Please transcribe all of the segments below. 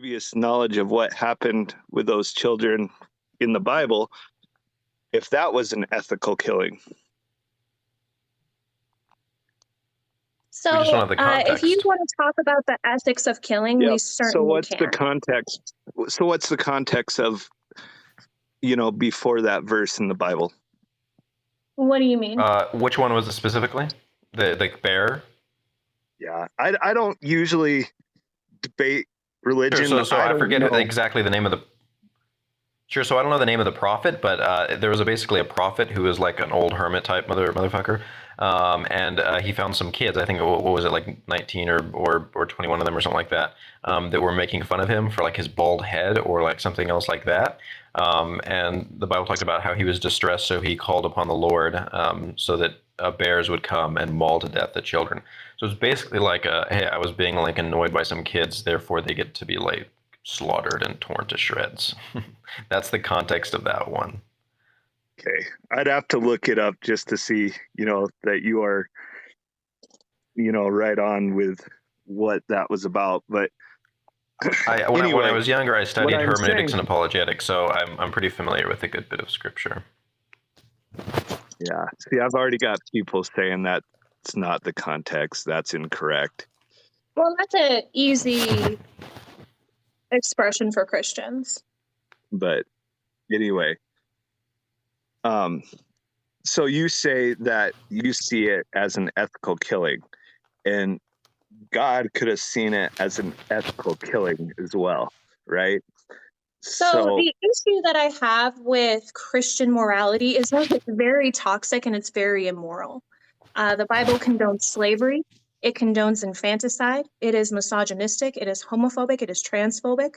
previous knowledge of what happened with those children in the Bible, if that was an ethical killing. So, if you want to talk about the ethics of killing, we certainly can. The context? So what's the context of, before that verse in the Bible? What do you mean? Which one was it specifically? The bear? Yeah, I don't usually debate religion. Sure, so I forget exactly the name of the... Sure, so I don't know the name of the prophet, but there was basically a prophet who was like an old hermit type motherfucker. And he found some kids, I think, what was it, like 19 or 21 of them or something like that, that were making fun of him for like his bald head or like something else like that. And the Bible talked about how he was distressed, so he called upon the Lord so that bears would come and maul to death the children. So it's basically like, hey, I was being like annoyed by some kids, therefore they get to be like slaughtered and torn to shreds. That's the context of that one. Okay, I'd have to look it up just to see, that you are, right on with what that was about. But when I was younger, I studied hermeneutics and apologetics, so I'm pretty familiar with a good bit of scripture. Yeah, see, I've already got people saying that it's not the context. That's incorrect. Well, that's an easy expression for Christians. But anyway. So you say that you see it as an ethical killing, and God could have seen it as an ethical killing as well, right? So the issue that I have with Christian morality is that it's very toxic and it's very immoral. The Bible condones slavery. It condones infanticide. It is misogynistic. It is homophobic. It is transphobic.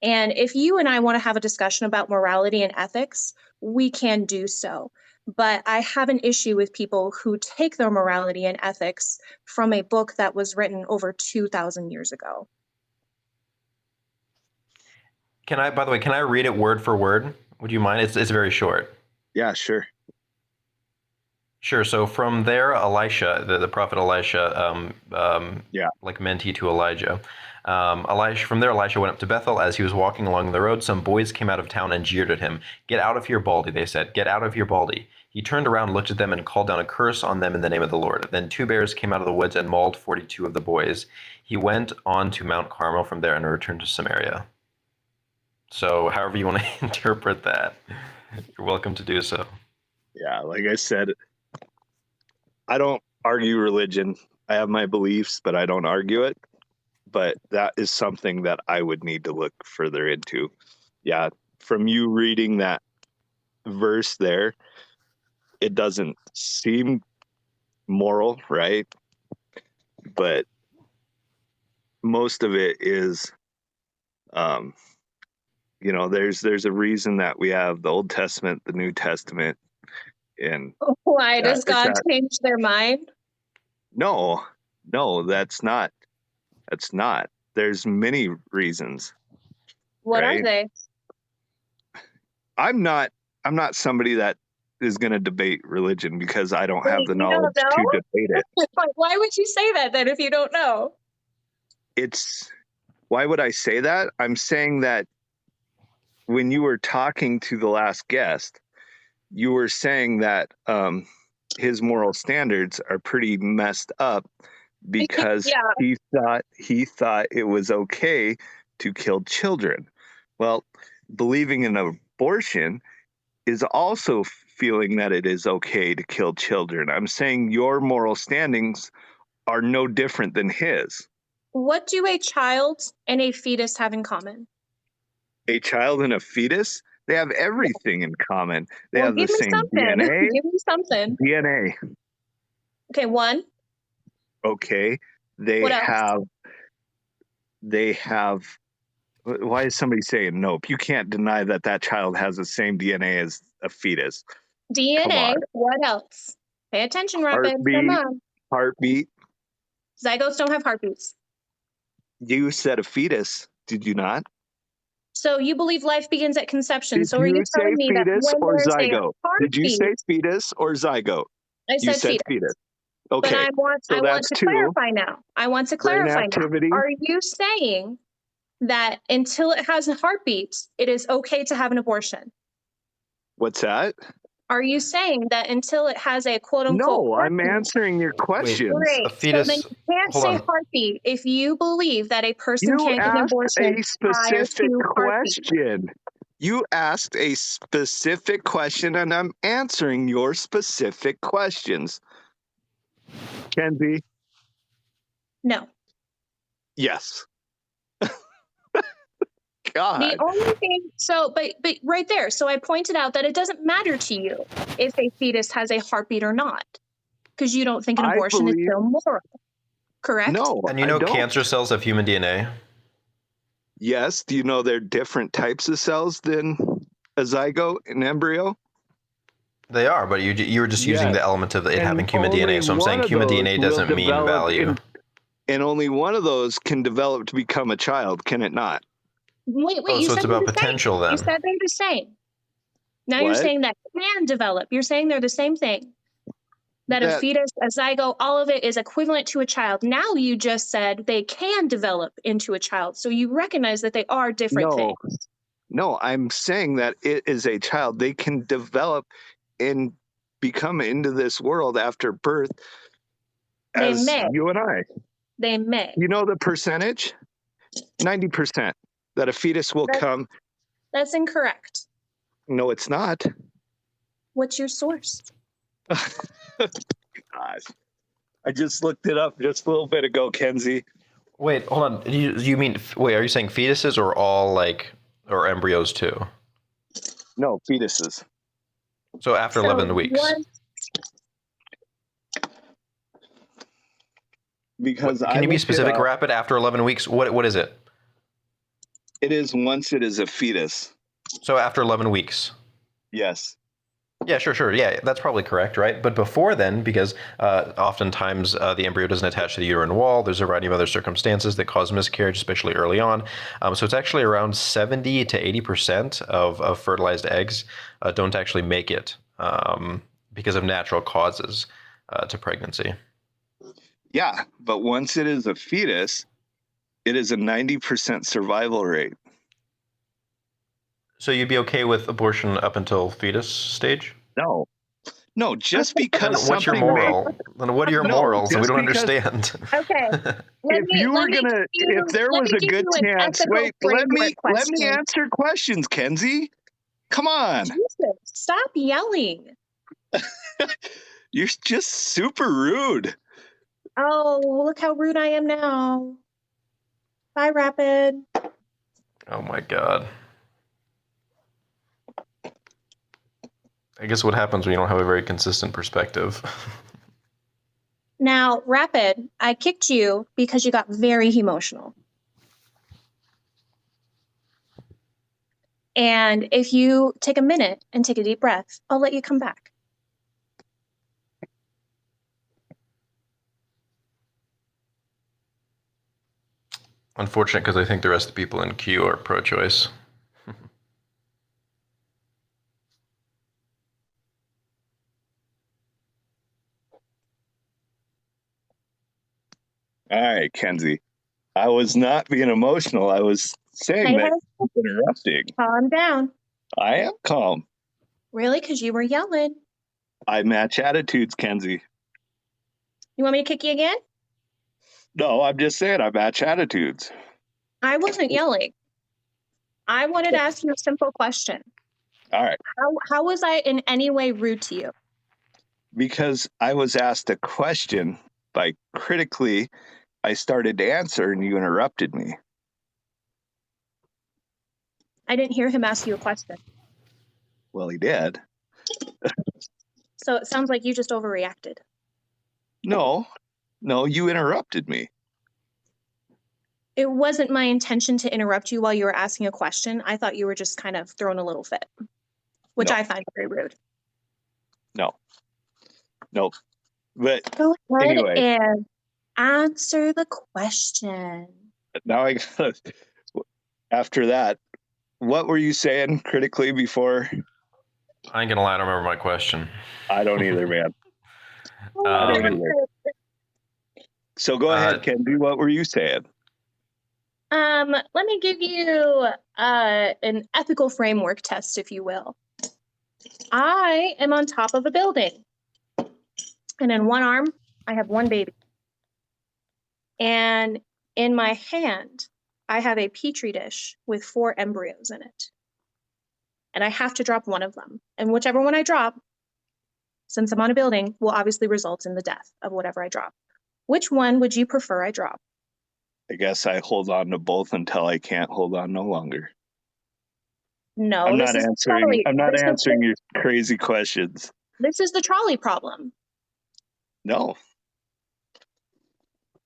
And if you and I want to have a discussion about morality and ethics, we can do so. But I have an issue with people who take their morality and ethics from a book that was written over 2,000 years ago. By the way, can I read it word for word? Would you mind? It's very short. Yeah, sure. Sure. So from there, Elisha, the prophet Elisha, like mentee to Elijah. From there, Elisha went up to Bethel. As he was walking along the road, some boys came out of town and jeered at him. "Get out of here, Baldy," they said. "Get out of here, Baldy." He turned around, looked at them, and called down a curse on them in the name of the Lord. Then 2 bears came out of the woods and mauled 42 of the boys. He went on to Mount Carmel from there and returned to Samaria. So however you want to interpret that, you're welcome to do so. Yeah, like I said, I don't argue religion. I have my beliefs, but I don't argue it. But that is something that I would need to look further into. Yeah, from you reading that verse there, it doesn't seem moral, right? But most of it is, there's a reason that we have the Old Testament, the New Testament. And why does God change their mind? No, that's not. There's many reasons. What are they? I'm not somebody that is going to debate religion because I don't have the knowledge to debate it. Why would you say that then if you don't know? Why would I say that? I'm saying that when you were talking to the last guest, you were saying that his moral standards are pretty messed up because he thought it was okay to kill children. Well, believing in abortion is also feeling that it is okay to kill children. I'm saying your moral standings are no different than his. What do a child and a fetus have in common? A child and a fetus? They have everything in common. They have the same DNA. Give me something. DNA. Okay, one. Okay. They have. Why is somebody saying nope? You can't deny that child has the same DNA as a fetus. DNA. What else? Pay attention, Robin. Come on. Heartbeat. Zygotes don't have heartbeats. You said a fetus, did you not? So you believe life begins at conception. So are you telling me that when there's a heartbeat? Did you say fetus or zygote? I said fetus. Okay. But I want to clarify now. Are you saying that until it has a heartbeat, it is okay to have an abortion? What's that? Are you saying that until it has a quote unquote No, I'm heartbeat? answering your questions. Great. A So then fetus. you can't Hold say on. heartbeat if you believe that a person You can't get an asked abortion a prior specific to heartbeat. question. You asked a specific question, and I'm answering your specific questions. Kenzie? No. Yes. The God. only thing, but right there, so I pointed out that it doesn't matter to you if a fetus has a heartbeat or not, because you don't think an I abortion is believe. still moral, correct? No, And you I know don't. cancer cells have human DNA? Yes. Do you know there are different types of cells than a zygote, an embryo? They are, but you were just using Yes. the element of it And having human only DNA. So I'm one saying of human those DNA will doesn't mean develop value. and only one of those can develop to become a child, can it not? Wait, Oh, you so said it's they're about the same. potential then. You said they're the same. Now you're What? saying that can develop. You're saying they're the same thing. That a That- fetus, a zygote, all of it is equivalent to a child. Now you just said they can develop into a child. So you recognize that they are different No, things. no, I'm saying that it is a child. They can develop and become into this world after birth They as may. you and I. They may. You know the percentage? 90% that a fetus will come. That's incorrect. No, it's not. What's your source? Gosh. I just looked it up just a little bit ago, Kenzie. Wait, hold on. You mean wait? Are you saying fetuses or all or embryos too? No, fetuses. So after 11 weeks. Because Can you be specific, Rapid? After 11 weeks, what is it? It is once it is a fetus. So after 11 weeks. Yes. Yeah, sure. Yeah, that's probably correct, right? But before then, because oftentimes the embryo doesn't attach to the uterine wall, there's a variety of other circumstances that cause miscarriage, especially early on. So it's actually around 70 to 80% of fertilized eggs don't actually make it because of natural causes to pregnancy. Yeah, but once it is a fetus, it is a 90% survival rate. So you'd be okay with abortion up until fetus stage? No, just because Then what's your something moral? Then what are your morals? We just don't because- understand. Okay. If there was a good chance, wait, let me answer questions, Kenzie. Come on. Jesus, stop yelling. You're just super rude. Oh, look how rude I am now. Bye, Rapid. Oh my God. I guess what happens when you don't have a very consistent perspective. Now, Rapid, I kicked you because you got very emotional. And if you take a minute and take a deep breath, I'll let you come back. Unfortunate, because I think the rest of the people in queue are pro-choice. All right, Kenzie. I was not being emotional. I was saying that interrupting. Calm down. I am calm. Really? Because you were yelling. I match attitudes, Kenzie. You want me to kick you again? No, I'm just saying I match attitudes. I wasn't yelling. I wanted to ask you a simple question. All right. How was I in any way rude to you? Because I was asked a question by critically, I started to answer and you interrupted me. I didn't hear him ask you a question. Well, he did. So it sounds like you just overreacted. No, you interrupted me. It wasn't my intention to interrupt you while you were asking a question. I thought you were just kind of throwing a little fit, which No. I find very rude. No. But Go ahead anyway. and answer the question. Now I got after that, what were you saying critically before? I ain't gonna lie, I don't remember my question. I don't either, man. I don't either. So go ahead, Kenzie. What were you saying? Let me give you an ethical framework test, if you will. I am on top of a building, and in one arm, I have one baby. And in my hand, I have a petri dish with 4 embryos in it. And I have to drop one of them. And whichever one I drop, since I'm on a building, will obviously result in the death of whatever I drop. Which one would you prefer I drop? I guess I hold on to both until I can't hold on no longer. No, I'm this not is answering. trolley. I'm not answering your crazy questions. This is the trolley problem. No,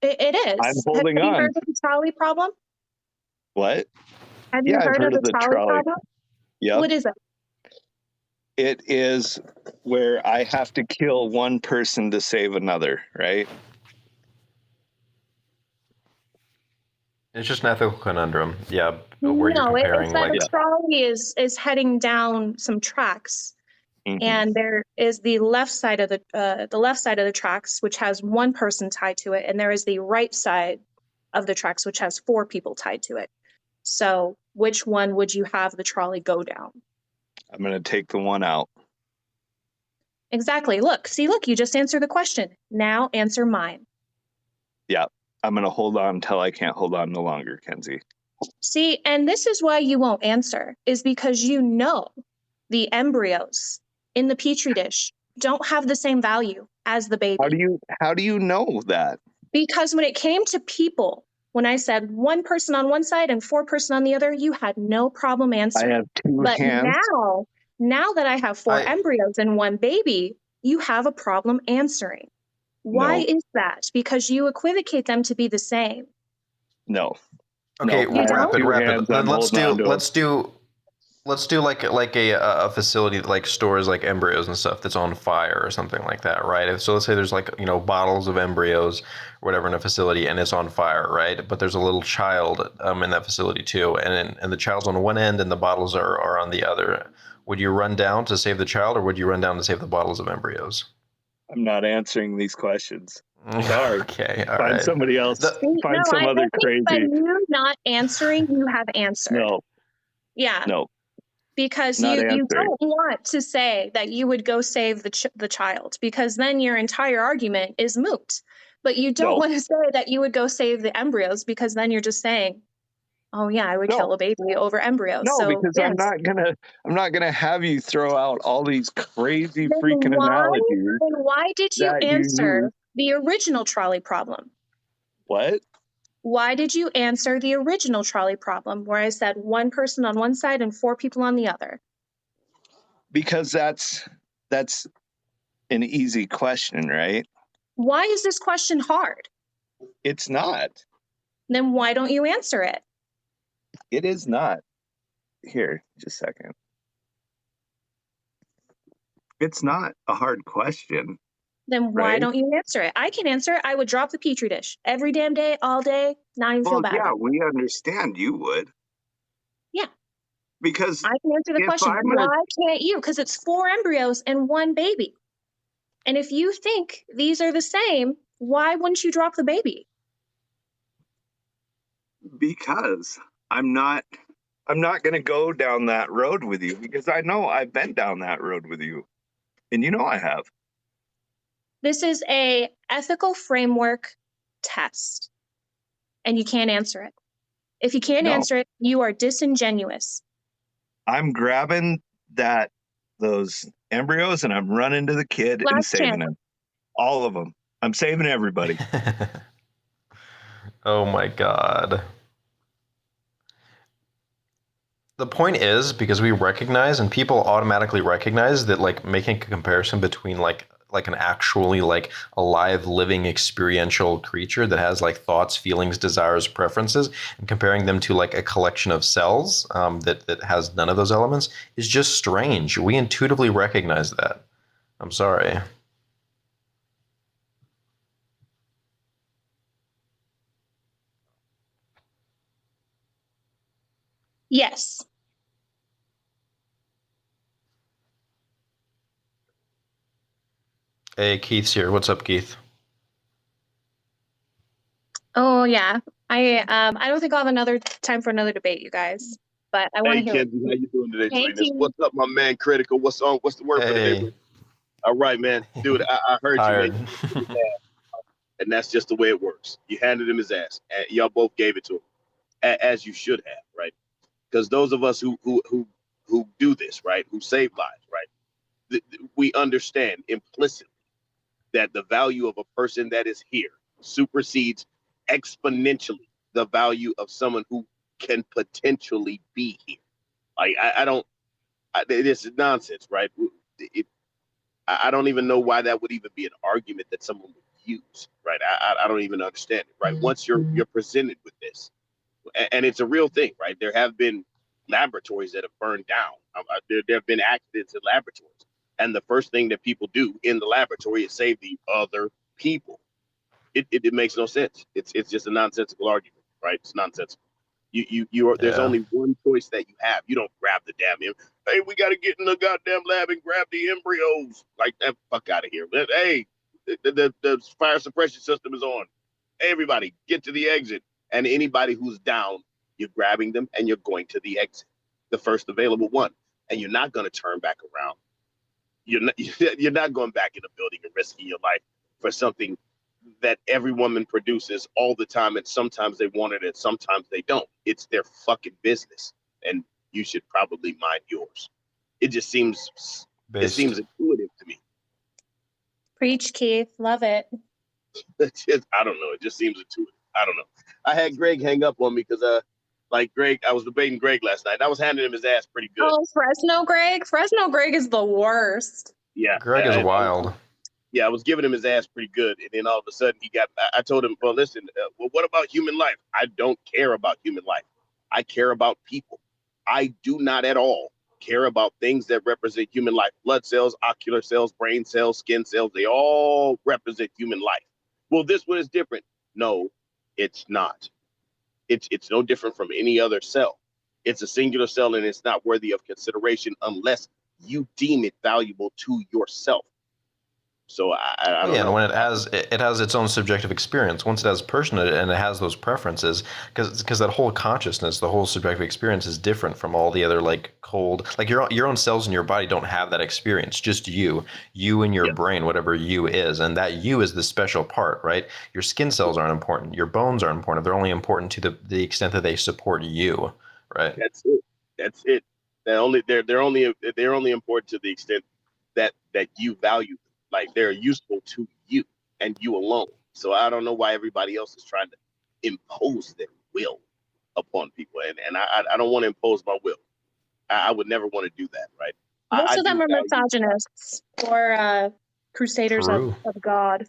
It I'm is. holding Have you on. heard of the trolley problem? What? Have you Yeah, I've heard of heard of the the trolley trolley. problem? Yep. What is it? It is where I have to kill one person to save another, right? It's just an ethical conundrum. Yeah, where you're No, comparing it's that like a trolley is heading down some tracks, Mhm. and there is the left side of the tracks, which has one person tied to it, and there is the right side of the tracks, which has 4 people tied to it. So, which one would you have the trolley go down? I'm going to take the one out. Exactly. Look, you just answered the question. Now answer mine. Yeah, I'm going to hold on until I can't hold on no longer, Kenzie. See, and this is why you won't answer, is because you know the embryos in the petri dish don't have the same value as the baby. How do you know that? Because when it came to people, when I said one person on one side and 4 person on the other, you had no problem answering. I have 2 But hands. now that I have 4 embryos and one baby, you have a problem answering. Why is that? Because you equivocate them to be the same. No. Okay, no, wrap it. hands, Then let's do like a facility that like stores like embryos and stuff that's on fire or something like that, right? So let's say there's like bottles of embryos or whatever in a facility and it's on fire, right? But there's a little child in that facility too, and the child's on one end and the bottles are on the other. Would you run down to save the child, or would you run down to save the bottles of embryos? I'm not answering these questions. Sorry. Okay, all Find right. somebody else. Find some I other think crazy. by you not answering, you have answered. No. Yeah. No. Because Not you answering. don't want to say that you would go save the child, because then your entire argument is moot. But you don't want to say that you would go save the embryos, because then you're just saying, oh yeah, I would kill a baby over embryos. No, so because yes. I'm not gonna have you throw out all these crazy Then freaking analogies. Then why did you that you answer use. the original trolley problem? What? Why did you answer the original trolley problem where I said one person on one side and 4 people on the other? Because that's an easy question, right? Why is this question hard? It's not. Then why don't you answer it? It is not. Here, just a second. It's not a hard question. Then why right? don't you answer it? I can answer it. I would drop the petri dish every damn day, all day, not even feel bad. Yeah, about it. we understand you would. Yeah. Because I can answer the question. Why can't you? Because it's 4 embryos and 1 baby. And if you think these are the same, why wouldn't you drop the baby? Because I'm not going to go down that road with you, because I know I've been down that road with you. And you know I have. This is a ethical framework test. And you can't answer it. If you can't answer it, you are disingenuous. I'm grabbing those embryos and I'm running to the kid and saving him. All of them. I'm saving everybody. Oh my God. The point is, because we recognize and people automatically recognize that like making a comparison between like an actually like alive, living, experiential creature that has like thoughts, feelings, desires, preferences, and comparing them to like a collection of cells that has none of those elements is just strange. We intuitively recognize that. I'm sorry. Yes. Hey, Keith's here. What's up, Keith? Oh, yeah. I don't think I'll have another time for another debate, you guys. But I want Hey, to hear. Kenzie, how you doing today, Thank sweetness? you. What's up, my man? Critical. What's on? What's the word for the day, Hey, bro? All right, man. Dude, I heard you, man. tired. And that's just the way it works. You handed him his ass, and y'all both gave it to him, as you should have, right? Because those of us who do this, right, who save lives, right, we understand implicitly that the value of a person that is here supersedes exponentially the value of someone who can potentially be here. Like I don't. This is nonsense, right? I don't even know why that would even be an argument that someone would use, right? I don't even understand it, right? Once you're presented with this, and it's a real thing, right? There have been laboratories that have burned down. There have been accidents in laboratories, and the first thing that people do in the laboratory is save the other people. It makes no sense. It's just a nonsensical argument, right? It's nonsensical. There's Yeah. only one choice that you have. You don't grab the damn. Hey, we got to get in the goddamn lab and grab the embryos. Like that, fuck out of here. But, hey, the fire suppression system is on. Everybody, get to the exit. And anybody who's down, you're grabbing them and you're going to the exit, the first available one. And you're not going to turn back around. You're not going back in the building and risking your life for something that every woman produces all the time, and sometimes they want it and sometimes they don't. It's their fucking business, and you should probably mind yours. It just seems Based. intuitive to me. Preach, Keith. Love it. I don't know. It just seems intuitive. I don't know. I had Greg hang up on me because like Greg, I was debating Greg last night. I was handing him his ass pretty good. Oh, Fresno Greg. Fresno Greg is the worst. Yeah, Greg is wild. I was giving him his ass pretty good, and then all of a sudden I told him, well, listen, well, what about human life? I don't care about human life. I care about people. I do not at all care about things that represent human life. Blood cells, ocular cells, brain cells, skin cells, they all represent human life. Well, this one is different. No, it's not. It's no different from any other cell. It's a singular cell, and it's not worthy of consideration unless you deem it valuable to yourself. So I don't know. And when it has its own subjective experience. Once it has personhood and it has those preferences, because that whole consciousness, the whole subjective experience is different from all the other like cold, like your own cells in your body don't have that experience. Just you and your brain, whatever you is, and that you is the special part, right? Your skin cells aren't important. Your bones aren't important. They're only important to the extent that they support you, right? That's it. That's it. They're only important to the extent that you value them. Like they're useful to you and you alone. So I don't know why everybody else is trying to impose their will upon people. And I don't want to impose my will. I would never want to do that, right? Most of them are misogynists or crusaders of God.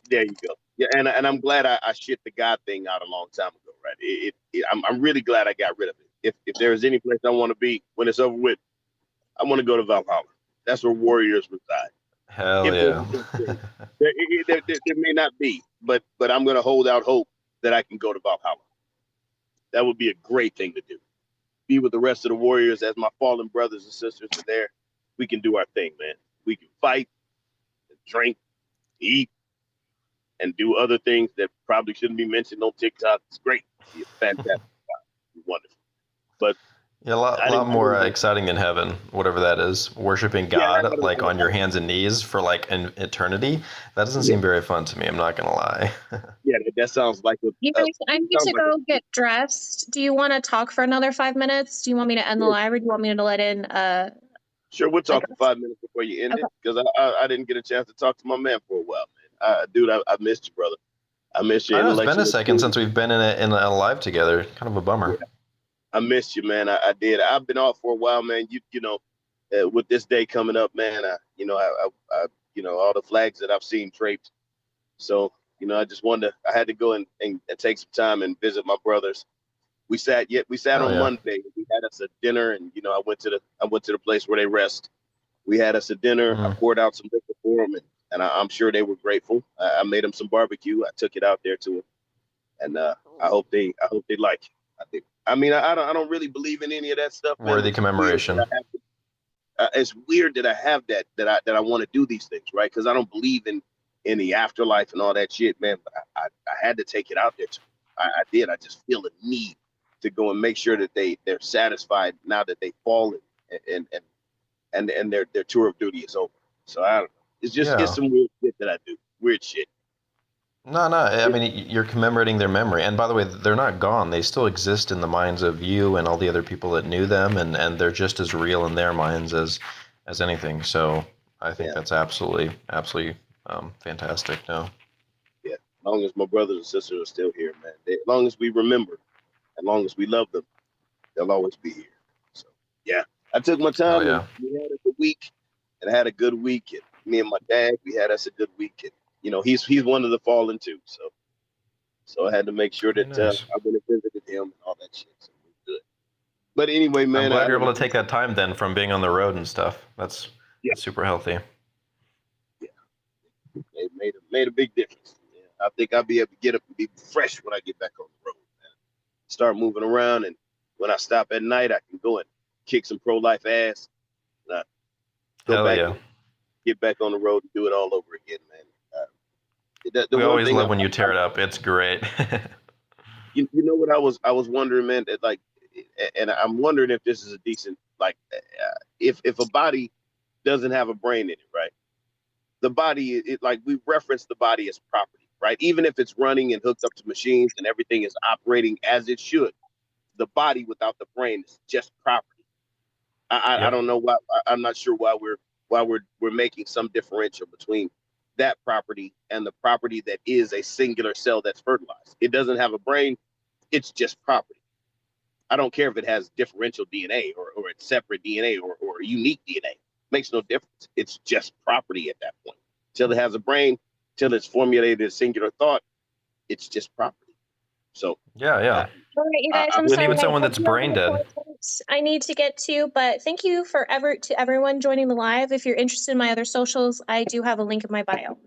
There you go. Yeah, and I'm glad I shit the God thing out a long time ago, right? I'm really glad I got rid of it. If there is any place I want to be when it's over with, I want to go to Valhalla. That's where warriors reside. Hell yeah. There may not be, but I'm going to hold out hope that I can go to Valhalla. That would be a great thing to do. Be with the rest of the warriors as my fallen brothers and sisters are there. We can do our thing, man. We can fight, drink, eat, and do other things that probably shouldn't be mentioned on TikTok. It's great. It's fantastic. It's wonderful. But yeah, a lot more exciting than heaven, whatever that is. Worshiping God like on your hands and knees for like an eternity. That doesn't seem very fun to me. I'm not gonna lie. Yeah, that sounds like you guys, I need to go get dressed. Do you want to talk for another 5 minutes? Do you want me to end the live, or do you want me to let in? Sure, we'll talk for 5 minutes before you end it, because I didn't get a chance to talk to my man for a while, man. Dude, I missed you, brother. I missed you. I know it's been a second since we've been in a live together. Kind of a bummer. Yeah. I missed you, man. I did. I've been off for a while, man. You know, with this day coming up, man. I all the flags that I've seen draped. So, I just wanted to. I had to go and take some time and visit my brothers. We sat on Monday. We had us a dinner, and I went to the place where they rest. We had us a dinner. I poured out some liquor for them, and I'm sure they were grateful. I made them some barbecue. I took it out there to them, and I hope they like it. I mean, I don't really believe in any of that stuff. Worthy commemoration. It's weird that I have that I want to do these things, right? Because I don't believe in the afterlife and all that shit, man. But I had to take it out there. I did. I just feel a need to go and make sure that they're satisfied now that they've fallen and their tour of duty is over. So I don't know. It's some weird shit that I do. Weird shit. No. I mean, you're commemorating their memory. And by the way, they're not gone. They still exist in the minds of you and all the other people that knew them, and they're just as real in their minds as anything. So I think that's absolutely fantastic. No. Yeah. As long as my brothers and sisters are still here, man. As long as we remember, as long as we love them, they'll always be here. So yeah, I took my time. Oh, yeah. And we had a good week, and I had a good week. And me and my dad, we had us a good week. And he's one of the fallen too. So I had to make sure that Nice. I went and visited him and all that shit. So we're good. But anyway, man, I'm glad you're able to take that time then from being on the road and stuff. That's super healthy. Yeah, it made a big difference. Yeah. I think I'll be able to get up and be fresh when I get back on the road, man. Start moving around, and when I stop at night, I can go and kick some pro-life ass. Go back and get back on the road and do it all over again, man. We always love when you tear it up. It's great. You know what I was wondering, man, that like, and I'm wondering if this is a decent, like, if a body doesn't have a brain in it, right? The body, like, we reference the body as property, right? Even if it's running and hooked up to machines and everything is operating as it should, the body without the brain is just property. I don't know why. I'm not sure why we're making some differential between that property and the property that is a singular cell that's fertilized. It doesn't have a brain. It's just property. I don't care if it has differential DNA or it's separate DNA or unique DNA. Makes no difference. It's just property at that point. Till it has a brain, till it's formulated a singular thought, it's just property. So yeah. All right, you guys, I'm And sorry. even someone that's brain dead. I need to get to, but thank you to everyone joining the live. If you're interested in my other socials, I do have a link in my bio.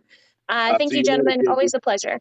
Thank you, gentlemen. Always a pleasure.